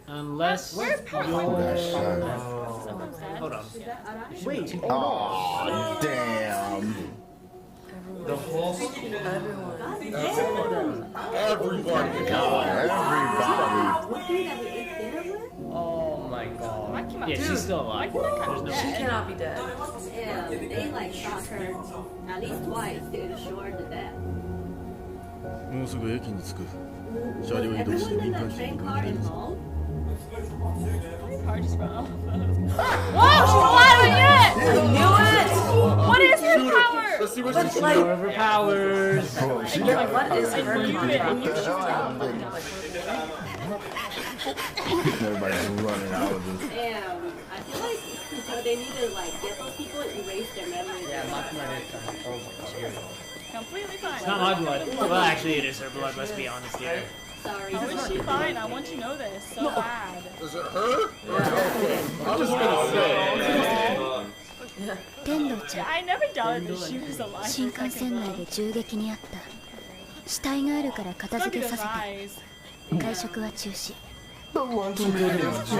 Unless you're... Hold on. Wait. Oh, damn. The whole Everybody. God, everybody. Oh my god. Yeah, she's still alive. There's no She cannot be dead. Yeah, they like shot her at least twice to ensure the death. もうすぐ駅に着く。車両移動して Everyone 民 in 間 the 機 train に乗 car り入れる is ぞ。 home. Whoa, she's alive again! I knew it! What is her power? Let's see what But she's like, her powers. Oh, she like, what is her What the hell power? happened? Everybody's running out of this. Damn, I feel like they need to like get those people and erase their memories. Yeah, Makima did something. Oh my god. Completely fine. It's not my blood. Well, actually, it is her blood. Let's be honest here. Sorry. How is she fine? I want you to know this so bad. Is it her? I'm just gonna say. 天童ちゃん、 I never doubted that she was alive 新 for a 幹線 second 内 though. で銃撃にあった。死体があるから片 Look 付 at け his させ eyes. て。会食は中止。 The lunch meeting is canceled. I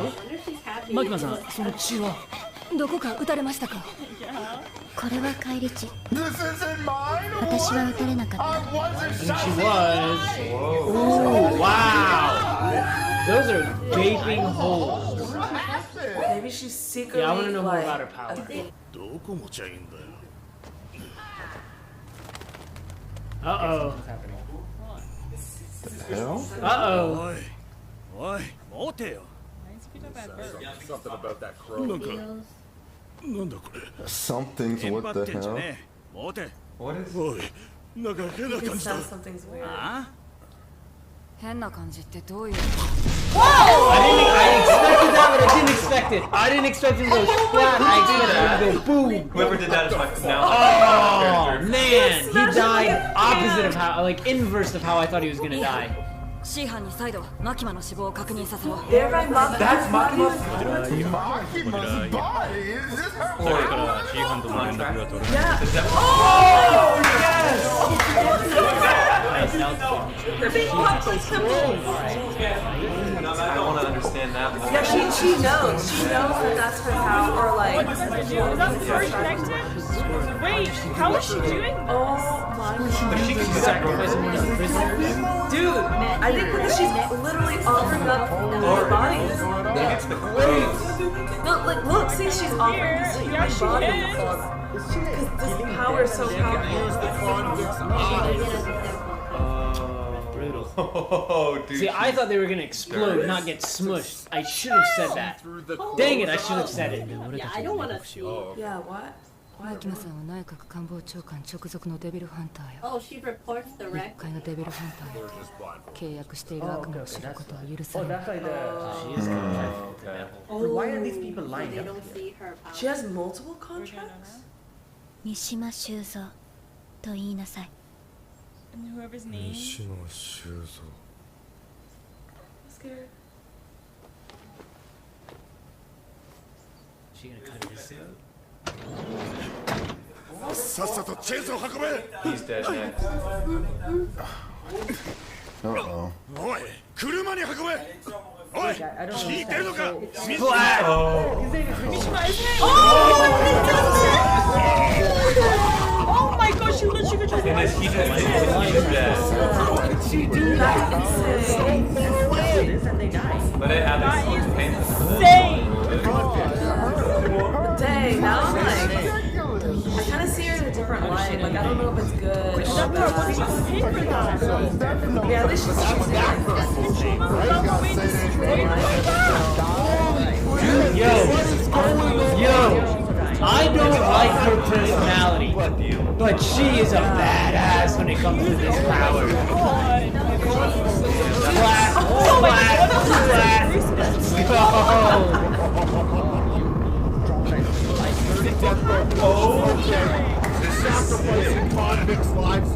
wonder if she's happy. マキマさん、その血はどこか撃たれましたか。 Yeah. これは返り血。 This isn't mine. 私は撃たれなかった。 I wasn't She shot. was. Ooh, wow. Those are gaping holes. Maybe she's secretly Yeah, I want to know more like, about her power. どこ持ちゃいいんだよ。 Uh-oh. Hell? Uh-oh. おい、おい、待てよ。 Why is he picking up that bird? Something about that crow. なんか、なんだこれ。 Something's テン what パっ the てんじゃ hell? ねえ。待て。 What is? おい、なんか変な you 感 can じだ。 sense something's weird. あ変な感じってどういう。 I expected that, but I didn't expect it. I didn't expect him to go splat. I expected him to go boom. Whoever did that is my now. Oh, man. He died opposite of how, like, inverse of how I thought he was gonna die. C 班に再度マキマの死亡を確認させろ。 There by Mom. That's Makima's Makima's body? Is this her あ。だから C 班とも連絡が取れない。 Yeah. Oh yes. The big pop those pimples. I want to understand that more. Yeah, she knows. She knows that that's her power. Or like. What does that do? Is that bird connected? Wait, how is she doing this? Oh my god. Sacrificing one of the prisoners. Dude, I think because she's literally offering up her body. No, like, look, see, she's offering this Yeah, she body. is. Because this power is so powerful. Brutal. Oh, dude. See, I thought they were gonna explode, not get smushed. I should have said that. Dang it, I should have said it. Yeah, I don't want to see. Yeah, what? マキマさんは内閣官房長官直属のデビルハンターよ。 Oh, she reports 一 direct. 階のデビルハンターよ。契約している悪魔を知ることは許さ Oh, れない。 that's why she is kind of powerful to that. Oh, But why are these people so lined they up? don't see her power. She has multiple contracts? 三島修造と言いなさい。 And whoever's name. 西野修造。 I'm scared. She gonna cut his suit? さっさとチェーンソー運べ。 He's dead next. Uh-oh. おい、車に運べ。おい、聞いてるのか。水。 Splat! Oh my gosh, she literally just. And then he's dead. But it happens. That is Painless. insane! Dang, now I'm like. I kind of see her in a different light. Like, I don't know if it's good. Or That part was supposed to pay for that. yeah, at least she's Yo, I don't like her personality, but she is a badass when it comes to this power. Splat, splat, splat. Let's go. Sacrificing convicts' lives.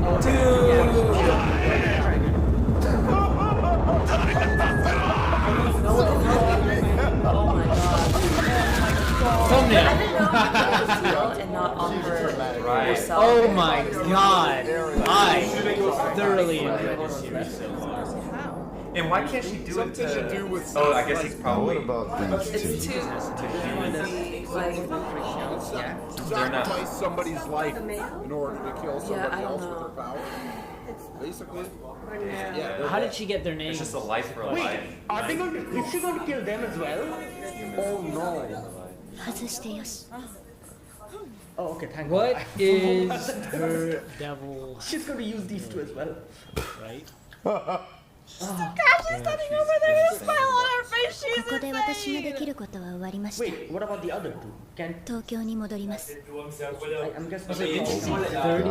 Thumbnail. and not offer Right. herself. Oh my god. I thoroughly enjoyed this series so far. And why can't she do it Something to do to... with Oh, I guess he's What probably... about these It's two? too like sacrifice somebody's life The male? in order to kill somebody I don't else with know. their power. Basically. How did she get their names? It's just a life for a life. Are they going to? Is she going to kill them as well? Oh no. 外してよし Oh, okay, thank What God. is her devil? She's going to use these two as well. Right? Gosh, she's standing over there with a smile on her face. こ She's こで私ができ insane. ることは終わりました Wait, what about the other two? Can 東京に戻ります I'm guessing Was it 30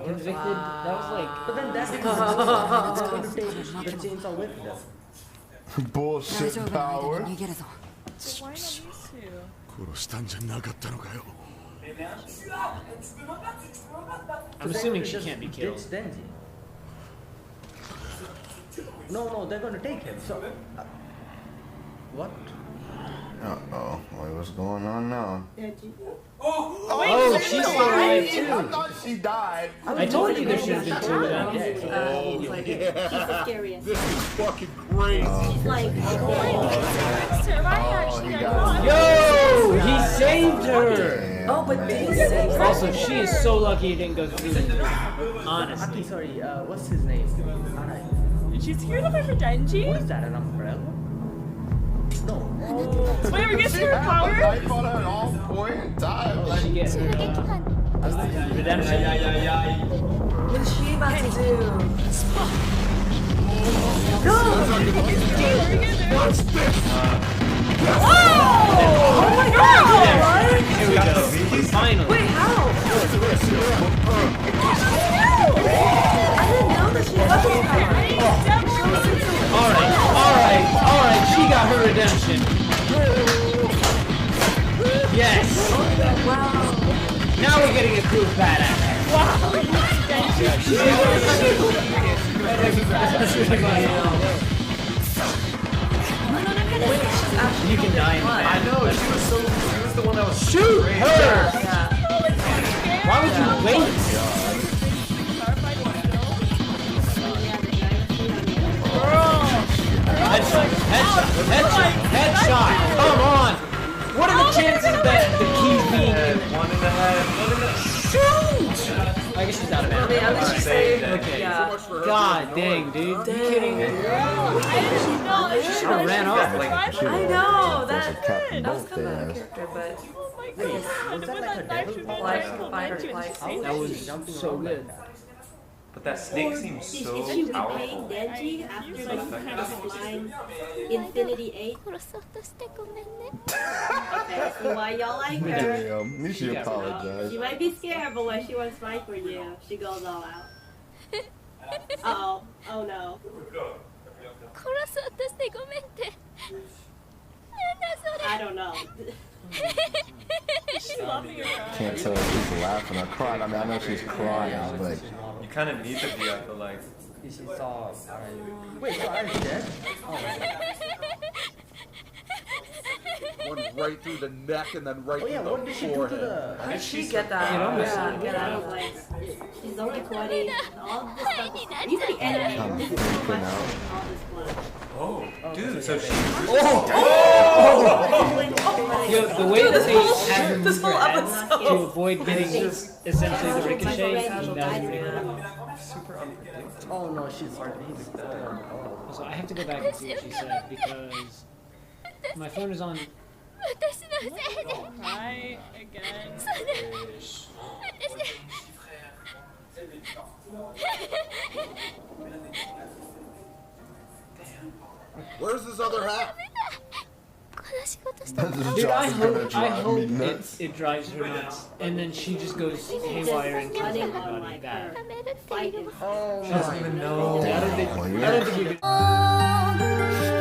convicted? That was like... But then that's they're going to take the chainsaw with them. Bullshit power. 'Cause why not these two? 殺したんじゃなかったのかよ。 I'm assuming she can't be killed. It's Denji. No, they're going to take him. So, what? Uh-oh. Wait, what's going on now? Oh, she's still alive I too. thought she died. I told you there should have been two of them. He's the scariest. This is fucking crazy. He's like, Yo, he saved her. Oh, but did he save her? Also, she is so lucky it didn't go through. Honestly. Aki, sorry, what's his name? Arai. And she's scared of her for Denji? What is that, an umbrella? No. Wait, we get to her I power? fought her at all point in time. What did she get? Redemption. What is she about to do? Go! What's this? Oh my god! Here we go. Finally. Wait, how? I didn't know that she had this power. Alright. She got her redemption. Yes. Wow. Now we're getting a cool badass. You can die in I that. know, she was the one that was... Shoot her! Yeah. Why would you wait? Headshot! Come on! What are the chances of that the keys being in? One in the head, one in the... Shoot! I guess she's out of I mean, ammo. at least she saved her. Okay. Yeah. God dang, dude. You kidding me? Dang. She should have ran off. I know, That's that a cap in was both kind of their out of ass. character, but Oh my god. And with that knife, she was Like, like, fighter, to like, save That her. was so good. But that snake seems is she so repaying powerful. Denji after the line Infinity 8? 殺そうとしてごめんね Okay, I see why y'all like her. Damn, you should got apologize. She might be scared, but when she wants to fight for you, she goes all out. Uh-oh. Oh no. 殺そうとしてごめんってなんだそれ I don't know. She's loving her. Can't tell if she's laughing or crying. I mean, I know she's crying, but You kind of need to be, I feel like. She saw Arai. Wait, so Arai's dead? One right through the neck and then right Oh yeah, through what the did she do to forehead. the... how did she get that? You know, Yeah, get out of Like, life. she's only 20. All this stuff is... Even the enemy. This is so much all this blood. Oh, dude, so she... Yo, the way that they had her move this her whole head episode. to avoid getting essentially the ricochet, that was pretty cool. Super unpredictable. Oh no, he's... Oh. So I have to go back and see what she said because my phone is on. 私のせいで Cry again. そうだ私 Where's his other half? この仕事した this Dude, job I is gonna hope drive me nuts. it drives her nuts, and then she just goes haywire and kills everybody bad. めるっているわ Oh She doesn't even know. I don't think Well, I don't think you could.